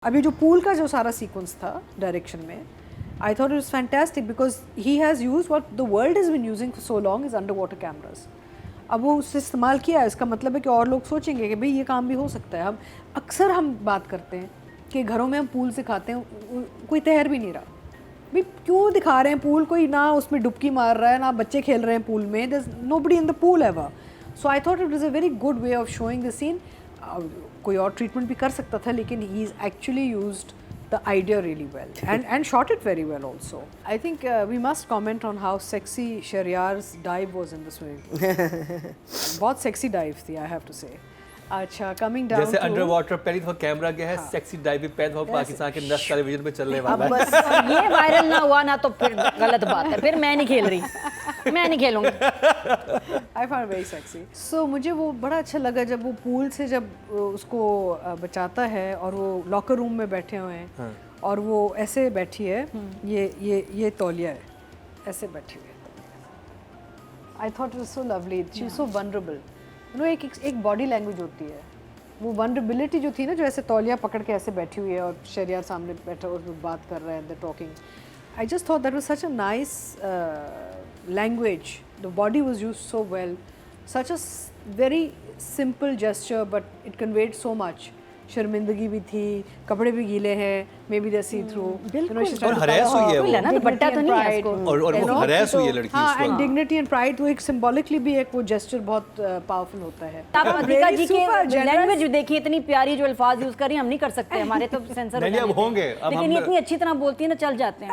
अभी जो पूल का जो सारा सीक्वेंस था डायरेक्शन में, I thought it was fantastic because he has use what the world has been using for so long is under water cameras. अब वो उससे इस्तेमाल किया है, इसका मतलब है कि और लोग सोचेंगे कि भाई ये काम भी हो सकता है। हम बात करते हैं कि घरों में हम पूल सिखाते हैं, कोई तैर भी नहीं रहा भाई, क्यों दिखा रहे हैं पूल? कोई ना उसमें डुबकी मार रहा है, ना बच्चे खेल रहे हैं पूल में, there is nobody in the pool ever. So I thought it was a very good way of showing the scene. कोई और ट्रीटमेंट भी कर सकता था, लेकिन he is actually used the idea really well and shot it very well also. I think we must comment on how sexy Shahriyar's dive was in the swimming pool. बहुत sexy dive थी, I have to say. अच्छा, coming down जैसे to under water पहली दफा camera गया है, sexy dive भी पहली दफा पाकिस्तान के नेशनल टेलीविजन पे चलने वाला है। बस ये वायरल ना हुआ ना तो फिर गलत बात है, फिर मैं नहीं खेल रही, मैं नहीं खेलूंगी। I found very sexy. So मुझे वो बड़ा अच्छा लगा जब वो पूल से जब उसको बचाता है और वो लॉकर रूम में बैठे हुए हैं, हाँ. और वो ऐसे बैठी है, ये तौलिया है, ऐसे बैठी हुई है। I thought it was so lovely. She was so vulnerable. एक बॉडी लैंग्वेज होती है, वो वनरेबिलिटी जो थी ना, जो ऐसे तौलिया पकड़ के ऐसे बैठी हुई है और शहरियार सामने बैठा और बात कर रहे हैं, the talking. I just thought that was such a nice language, the body was used so well, such a very simple gesture but it conveyed so much. शर्मिंदगी भी थी, कपड़े भी गीले हैं, maybe they see through, और हरेस हुई है वो, दुपट्टा तो नहीं है इसको, और वो हरेस हुई है लड़की। हाँ, एंड डिग्निटी एंड प्राइड, तो एक सिंबॉलिकली भी एक वो जेस्चर बहुत पावरफुल होता है। आप अधिका जी की लैंग्वेज देखिए, इतनी प्यारी जो अल्फाज यूज कर रही हैं, हम नहीं कर सकते, हमारे तो सेंसर नहीं अब होंगे, लेकिन इतनी अच्छी तरह बोलती है ना, चल जाते हैं।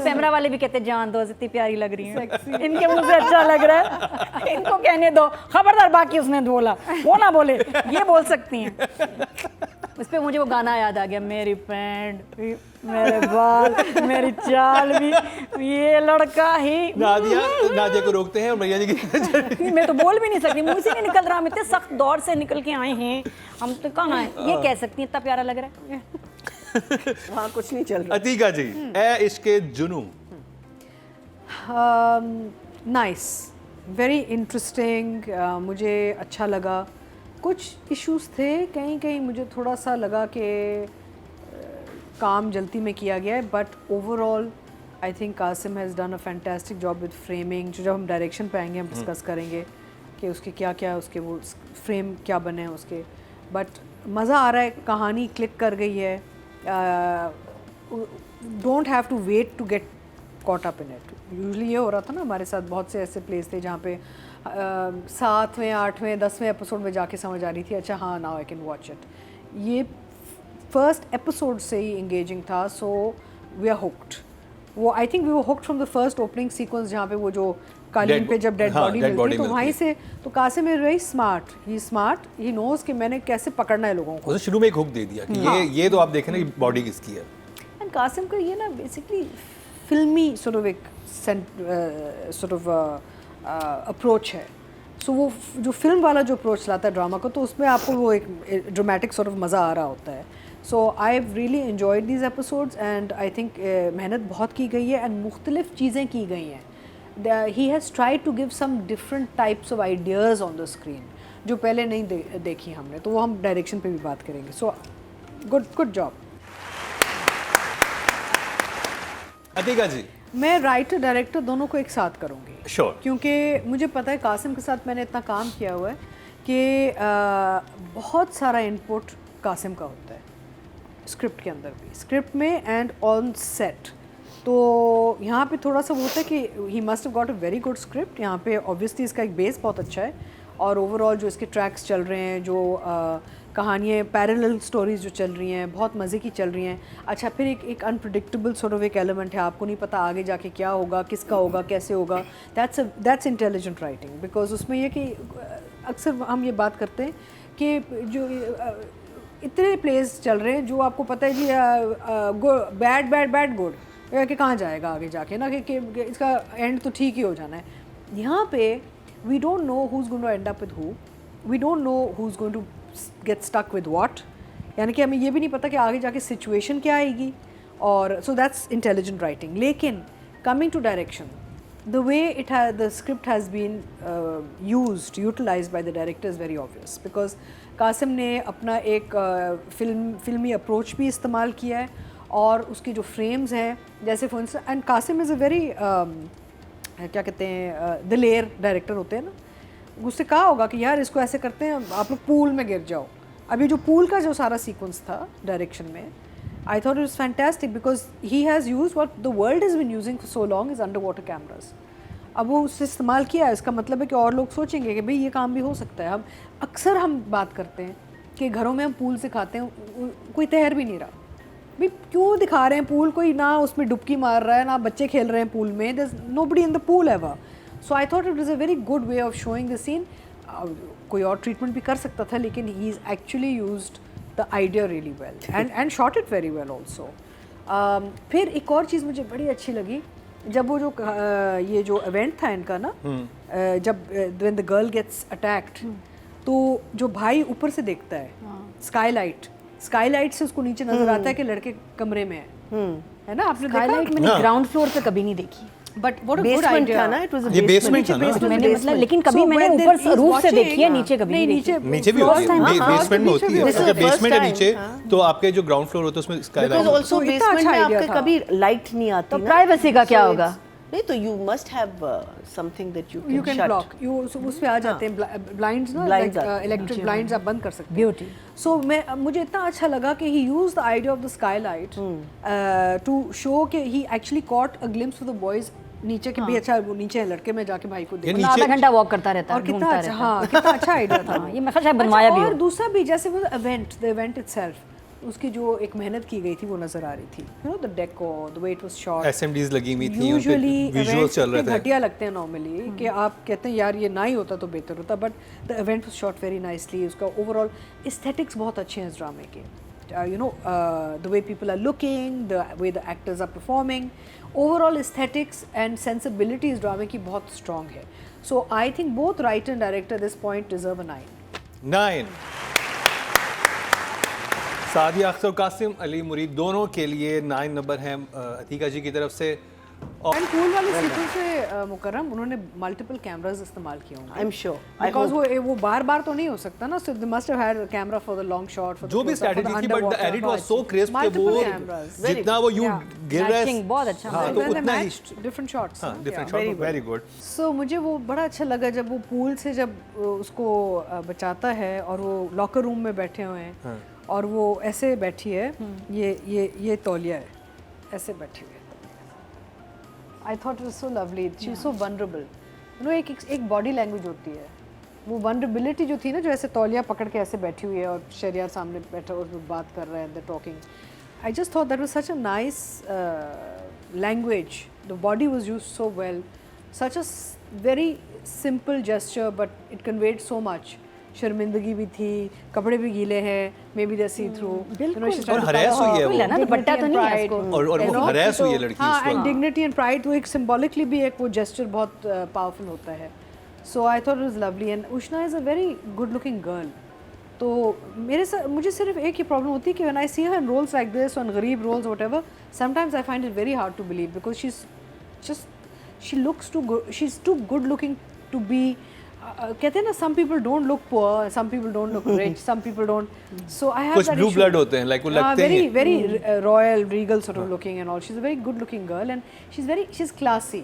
कैमरा वाले भी कहते हैं जान दो, इतनी प्यारी लग रही है, इनके मुंह से अच्छा लग रहा है, इनको कहने दो, खबरदार बाकी उसने बोला वो ना बोले, ये बोल सकती हैं। उस पर मुझे वो गाना याद आ गया, मेरी पैंट, मेरे बाल, मेरी चाल भी, ये लड़का ही। नादिया को रोकते हैं और मैया जी की मैं तो बोल भी नहीं सकती, मुंह से नहीं निकल रहा, हम इतने सख्त दौर से निकल के आए हैं, हम तो कहाँ हैं ये कह सकती हैं, इतना प्यारा लग रहा है। हाँ, कुछ नहीं चल रहा। अतीका जी, ए इश्क़े जुनू, नाइस, वेरी इंटरेस्टिंग, मुझे अच्छा लगा। कुछ इश्यूज थे, कहीं मुझे थोड़ा सा लगा कि काम जल्दी में किया गया है, but overall I think Kasim has done a fantastic job with framing. जो जब हम डायरेक्शन पे आएंगे हम डिस्कस करेंगे कि उसके क्या उसके वो फ्रेम क्या बने हैं उसके, बट मज़ा आ रहा है, कहानी क्लिक कर गई है। Don't have to wait to get caught up in it. Usually ये हो रहा था ना हमारे साथ, बहुत से ऐसे प्लेस थे जहाँ पे 7वें 8वें 10वें एपिसोड में जाके समझ आ रही थी, अच्छा हाँ now I can watch it. ये फर्स्ट एपिसोड से ही इंगेजिंग था, सो वी आर हुक्ड। वो I think we were hooked from the first opening sequence, जहाँ पे वो जो कालीन पे जब डेड बॉडी मिलती, तो वहीं से तो Kasim is very smart, he knows कि मैंने कैसे पकड़ना है लोगों को। उसे शुरू में एक हुक दे दिया कि ये तो आप देखें ना कि बॉडी किसकी है। एंड कासिम का ये ना बेसिकली फिल्मी सॉर्ट ऑफ एक सॉर्ट ऑफ अप्रोच है। सो वो जो फिल्म वाला जो अप्रोच लाता है ड्रामा को, तो उसमें आपको वो एक ड्रामेटिक सॉर्ट ऑफ मज़ा आ रहा होता है। So I have really enjoyed these episodes and I think मेहनत बहुत की गई है एंड मुख्तलिफ चीज़ें की गई हैं। He has tried to give some different types of ideas on the screen जो पहले नहीं देखी हमने, तो वो हम डायरेक्शन पे भी बात करेंगे। सो गुड जॉब अतीका जी। मैं राइटर डायरेक्टर दोनों को एक साथ करूँगी, Sure. क्योंकि मुझे पता है कासिम के साथ मैंने इतना काम किया हुआ है कि बहुत सारा इनपुट कासिम का होता है स्क्रिप्ट के अंदर भी, स्क्रिप्ट में एंड ऑन सेट। तो यहाँ पे थोड़ा सा वो होता है कि he must have got a very good script. यहाँ पे ऑब्वियसली इसका एक बेस बहुत अच्छा है, और ओवरऑल जो इसके ट्रैक्स चल रहे हैं, जो कहानियाँ पैरेलल स्टोरीज जो चल रही हैं, बहुत मज़े की चल रही हैं। अच्छा, फिर एक अनप्रिडिक्टेबल सॉर्ट ऑफ एक एलिमेंट है, आपको नहीं पता आगे जाके क्या होगा, किसका होगा, कैसे होगा। दैट्स इंटेलिजेंट राइटिंग, बिकॉज उसमें ये कि अक्सर हम ये बात करते हैं कि जो इतने प्लेस चल रहे हैं जो आपको पता है जी बैड गुड कि कहाँ जाएगा आगे जाके ना, कि इसका एंड तो ठीक ही हो जाना है। यहाँ पे we don't know who is going to end up with who, we don't know who is going to get stuck with what, यानी कि हमें ये भी नहीं पता कि आगे जाके सिचुएशन क्या आएगी, और सो दैट्स इंटेलिजेंट राइटिंग। लेकिन coming to direction, the way the script has been utilized by the director is very obvious because Kasim ने अपना एक फिल्मी अप्रोच भी इस्तेमाल किया है और उसकी जो फ्रेम्स हैं जैसे for instance and Kasim is a very क्या कहते हैं दिलेर डायरेक्टर होते हैं ना, उससे कहा होगा कि यार इसको ऐसे करते हैं आप लोग पूल में गिर जाओ। अभी जो पूल का जो सारा सीक्वेंस था डायरेक्शन में, I thought it was fantastic because he has used what the world has been using for so long is underwater cameras. अब वो उससे इस्तेमाल किया है, इसका मतलब है कि और लोग सोचेंगे कि भाई ये काम भी हो सकता है। हम बात करते हैं कि घरों में हम पूल से खाते हैं, कोई तैर भी नहीं रहा भाई, क्यों दिखा रहे हैं पूल, कोई ना उसमें डुबकी मार रहा है ना बच्चे खेल रहे हैं पूल में, there's nobody in the pool ever. So I thought it was a very good way of showing the scene. कोई और ट्रीटमेंट भी कर सकता था लेकिन he is actually used the idea really well and shot it very well also. फिर एक और चीज़ मुझे बड़ी अच्छी लगी जब वो जो ये जो इवेंट था इनका ना, जब when the girl gets attacked, तो जो भाई ऊपर से देखता है स्काईलाइट से उसको नीचे नजर आता है कि लड़के कमरे में है ना, आपने स्काईलाइट मैंने ग्राउंड फ्लोर पे कभी नहीं देखी, but what a good idea ना, इट वाज ये बेसमेंट था ना, मैंने मतलब लेकिन कभी मैंने ऊपर से रूफ से देखी है, नीचे कभी नहीं देखी। नीचे भी होती है, बेसमेंट में होती है, अगर बेसमेंट है नीचे तो आपके जो ग्राउंड फ्लोर होता है उसमें बिकॉज़ स्काईलाइट। आल्सो बेसमेंट में आपके कभी लाइट नहीं आती तो ना, प्राइवेसी का क्या होगा? नहीं तो you must have something that you you can can block, you उस पे आ जाते हैं ब्लाइंड्स ना, Blinds आते इलेक्ट्रिक ब्लाइंड्स आप बंद कर सकते हैं। ब्यूटी। सो मुझे इतना अच्छा लगा कि he used the idea of the skylight to show कि he actually caught a glimpse of the boys नीचे के भी, अच्छा वो नीचे है लड़के में जाके भाई को देखो आधा घंटा वॉक करता रहता और है, कितना ढूंढता अच्छा, रहता हाँ कितना अच्छा आइडिया था। हाँ, ये मैं शायद बनवाया भी और हो। दूसरा भी जैसे वो द इवेंट इटसेल्फ, उसकी जो एक मेहनत की गई थी वो नजर आ रही थी, you know the decor, the way it was shot, SMDs लगी हुई थी, उन पे यूजुअली विजुअल्स चल रहे थे, घटिया लगते हैं नॉर्मली कि आप कहते हैं यार ये ना ही होता तो बेहतर होता, but the event was shot very nicely. उसका ओवरऑल एस्थेटिक्स बहुत अच्छे हैं इस ड्रामे के, you know, the way people are looking, the way the actors are performing, overall aesthetics and sensibility इस ड्रामे की बहुत strong है. So I think both writer and director at this point deserve a 9. 9। Sadia Akhtar, Qasim Ali मुरीद दोनों के लिए 9 नंबर है अतीका जी की तरफ से। एंड पूल वाले सीक्वेंस से मुकर्रम उन्होंने मल्टीपल कैमरास इस्तेमाल किए होंगे, आई एम श्योर, बिकॉज़ वो बार-बार तो नहीं हो सकता ना, so they must have had camera for the long shot, for जो भी स्ट्रेटजी थी, but the edit was so crisp कि वो जितना वो यू गिर रहा है बहुत अच्छा, हाँ, तो उतना ही डिफरेंट शॉट्स, हाँ डिफरेंट शॉट, वेरी गुड। सो मुझे वो बड़ा अच्छा लगा जब वो पूल से जब उसको बचाता है और वो लॉकर रूम में बैठे हुए हैं और वो ऐसे बैठी है, ये तौलिया है, ऐसे बैठी हुई है। आई thought it was so lovely, she is so vulnerable, you know एक बॉडी लैंग्वेज होती है, वो वनरेबिलिटी जो थी ना, जो ऐसे तौलिया पकड़ के ऐसे बैठी हुई है और शहरियार सामने बैठा और बात कर रहे हैं, they talking. I just thought that was such a nice language, the body was used so well, such a very simple gesture but it conveyed so much. शर्मिंदगी भी थी, कपड़े भी गीले हैं, maybe they see through, और harass हुई है वो, ना दुपट्टा तो नहीं है इसको, और वो हरास हुई है लड़की, हाँ, एंड डिग्निटी एंड प्राइड, वो एक सिंबॉलिकली भी एक वो जेस्चर बहुत पावरफुल होता है। So I thought it was lovely and Ushna is a very good looking girl. तो मुझे सिर्फ एक ही प्रॉब्लम होती है कि when I see her in roles like this, on गरीब roles whatever, sometimes I find it very hard to believe because she is just she looks too good, she is too good looking to be, कहते हैं ना, some people don't look poor, some people don't look rich, some people don't, so I have कुछ that blue issue. blood होते हैं, like वो लगते हैं very royal regal sort of looking and all. She's a very good looking girl and she's classy.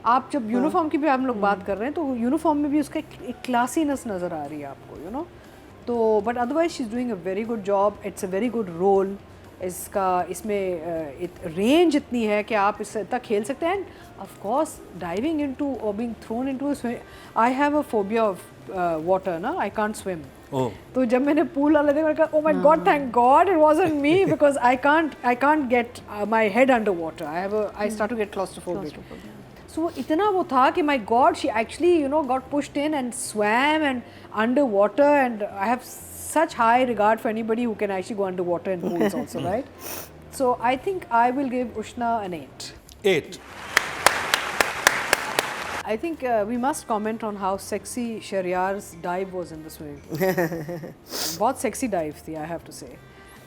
आप जब uniform की भी हम लोग बात कर रहे हैं तो यूनिफॉर्म में भी उसका एक क्लासीनेस नज़र आ रही है आपको, यू नो, तो but otherwise she is doing a very good job, it's a very good role. इसमें रेंज इतनी है कि आप इससे इतना खेल सकते हैं, and of course diving into और being thrown into, I have a phobia of water ना, आई कांट स्विम। तो जब मैंने पूल वाला देखा, मैंने कहा, oh my God, thank God it wasn't me, because I can't get my head under water, I start to get claustrophobic. So इतना वो था कि my God, she actually, you know, got pushed in and swam and under water, and I have such high regard for anybody who can actually go underwater in pools also, right? So I think I will give Ushna an 8. 8। I think we must comment on how sexy Shahriyar's dive was in the swimming pool. बहुत sexy dive थी, I have to say.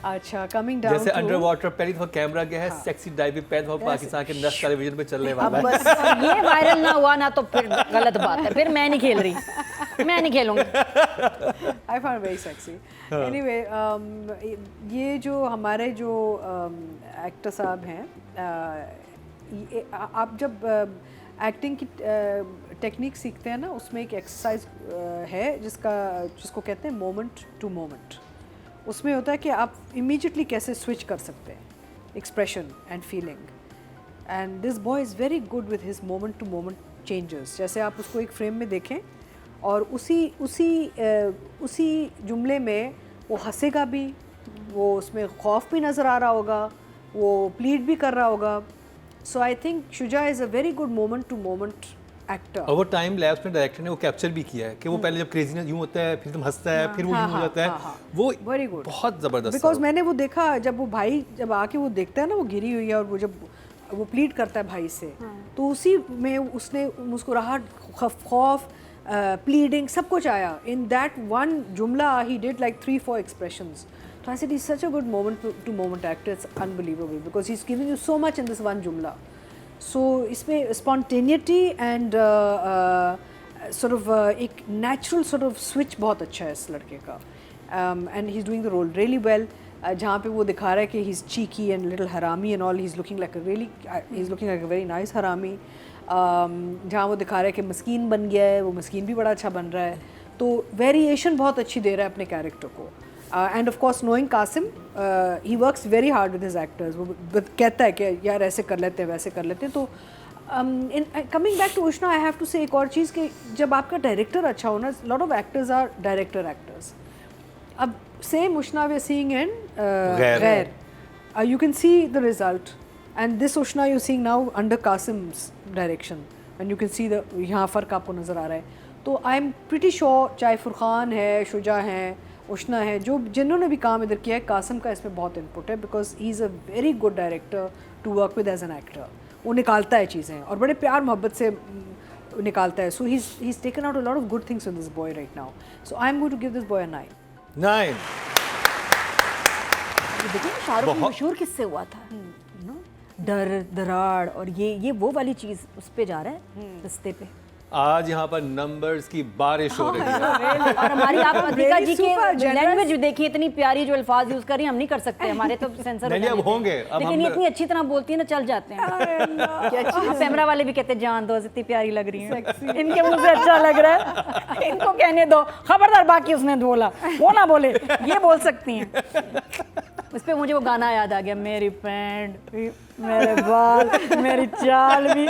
अच्छा, coming down जैसे under water पहली दफा camera गया है, sexy diving पहली दफा पाकिस्तान के नेशनल टेलीविजन पे चलने वाला है। बस ये वायरल ना हुआ ना तो फिर गलत बात है, फिर मैं नहीं खेल रही, मैं नहीं खेलूंगी। I found very sexy. Anyway, ये जो हमारे जो एक्टर साहब हैं, आप जब एक्टिंग की टेक्निक सीखते हैं ना, उसमें एक एक्सरसाइज है जिसको कहते हैं मोमेंट टू मोमेंट। उसमें होता है कि आप इमीडिएटली कैसे स्विच कर सकते हैं expression and feeling, and this boy is very good with his moment to moment changes. जैसे आप उसको एक फ्रेम में देखें और उसी जुमले में वो हंसेगा भी, वो उसमें खौफ भी नज़र आ रहा होगा, वो प्लीड भी कर रहा होगा। So I think Shuja is a very good moment to moment actor. और वो टाइम लैप्स में डायरेक्टर ने वो कैप्चर भी किया है कि वो पहले जब क्रेजीनेस यूं होता है, फिर तुम हंसता है, फिर वो यूं हो जाता है, वो वेरी गुड, बहुत जबरदस्त। बिकॉज मैंने वो देखा जब वो भाई जब आके वो देखता है ना वो गिरी हुई है और वो जब वो प्लीड करता है भाई से, तो उसी में उसने मुस्कुराहट, खौफ, प्लीडिंग सब कुछ आया इन दैट वन जुमला। He did like 3-4 expressions. So I said he's such a good moment to moment actor. It's unbelievable because he's giving you so much in this one jumla. So इसमें spontaneity and sort of एक natural sort of switch बहुत अच्छा है इस लड़के का, and he's doing the role really well. जहाँ पे वो दिखा रहा है कि he's cheeky and little harami and all, he's looking like a very nice harami. जहाँ वो दिखा रहा है कि मस्कीन बन गया है, वो मस्कीन भी बड़ा अच्छा बन रहा है, तो वेरिएशन बहुत अच्छी दे रहा है अपने कैरेक्टर को। And of course knowing Kasim, he works very hard with his actors. वो कहता है कि यार ऐसे कर लेते हैं, वैसे कर लेते हैं। तो in coming back to Ushna, I have to say एक और चीज़ कि जब आपका डायरेक्टर अच्छा हो ना, lot of actors are director actors. अब same Ushna we are seeing in Ghair, you can see the result, and this Ushna you seeing now under Kasim's direction, and you can see the यहाँ फ़र्क आपको नज़र आ रहा है। तो आई एम प्रिटी श्योर, चाहे फुरखान है, शुजा हैं, उष्णा है, जो जिन्होंने भी काम इधर किया है, कासिम का इसमें बहुत इनपुट है because he is a very good director to work with as an actor. वो निकालता है चीज़ें और बड़े प्यार मोहब्बत से निकालता है। So he is taken out a lot of good things in this boy right now. So I am going to give this boy a 9। देखिए शाहरुख में मशहूर किससे हुआ था, डर दराड़, और ये वो वाली चीज़ उस पे जा रहा है रिश्ते पे। आज यहाँ पर नंबर्स की बारिश हो रही है। और हमारी आप अधिका जी की लैंग्वेज देखिए, इतनी प्यारी जो अल्फाज यूज कर रही हैं, हम नहीं कर सकते, हमारे तो सेंसर नहीं, अब होंगे, अब लेकिन ये इतनी अच्छी तरह बोलती है ना, चल जाते हैं। कैमरा वाले भी कहते हैं जान दो, इतनी प्यारी लग रही है, इनके मुंह से अच्छा लग रहा है, इनको कहने दो, खबरदार बाकी उसने बोला वो ना बोले, ये बोल सकती हैं। उस पर मुझे वो गाना याद आ गया, मेरी पैंट, मेरे बाल, मेरी चाल भी,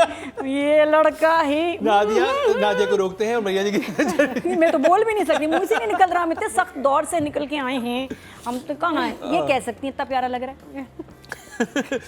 ये लड़का ही। नादिया को रोकते हैं और मैया जी की मैं तो बोल भी नहीं सकती, मुंह से नहीं निकल रहा, हम इतने सख्त दौर से निकल के आए हैं, हम तो कहाँ हैं, ये कह सकती हैं, इतना प्यारा लग रहा है।